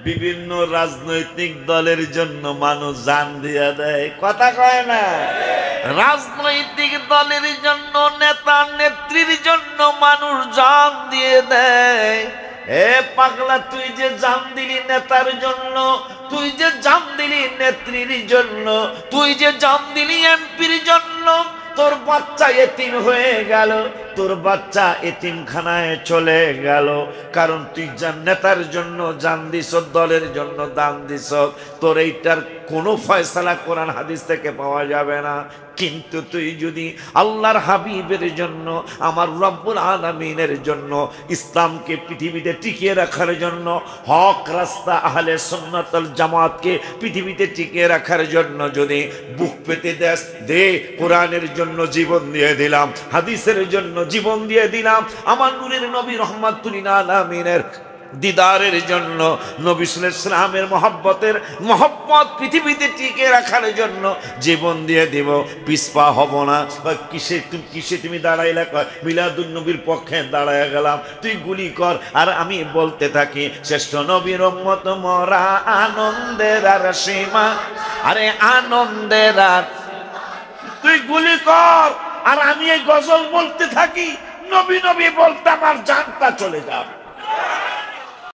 বিভিন্ন রাজনৈতিক দলের জন্য মানুষ জান দিয়ে দেয়, কথা কয় না? রাজনৈতিক দলের জন্য, নেতা নেত্রীর জন্য মানুষ জান দিয়ে দেয়। এ পাগলা, তুই যে জান দিলি নেতার জন্য, তুই যে জান দিলি নেত্রীর জন্য, তুই যে জান দিলি এমপির জন্য, তোর বাচ্চা এতিম হয়ে গেল, তোর বাচ্চা এতিমখানায় চলে গেল। কারণ তুই নেতার জন্য জান দিস, দলের জন্য দান দিস। তোর এইটার কোনো ফয়সালা কোরআন হাদিস থেকে পাওয়া যাবে না। কিন্তু তুই যদি আল্লাহর হাবিবের জন্য, আমার রব্বুল আলামিনের জন্য, ইসলামকে পৃথিবীতে টিকিয়ে রাখার জন্য, হক রাস্তা আহলে সুন্নাত ওয়াল জামাতকে পৃথিবীতে টিকিয়ে রাখার জন্য যদি বুক পেতে দেস, দে, কোরআনের জন্য জীবন দিয়ে দিলাম, হাদিসের জন্য জীবন দিয়ে দিলাম, আমার নূরের নবী রাহমাতুল লিল আলামিনের দিদারের জন্য, নবী সাল্লাল্লাহু আলাইহি ওয়াসাল্লামের মহব্বত পৃথিবীতে টিকে রাখার জন্য জীবন দিয়ে দেব, পিছপা হব না। কিসে তুমি দাঁড়াইলা? মিলাদুন নবীর পক্ষে দাঁড়ায় গেলাম, তুই গুলি কর আর আমি বলতে থাকি, শ্রেষ্ঠ নবীর উম্মত মোরা, আনন্দের আর সীমা, আরে আনন্দের আর, তুই গুলি কর আর আমি এই গজল বলতে থাকি, নবী নবী বলতে আমার জানটা চলে যাবে।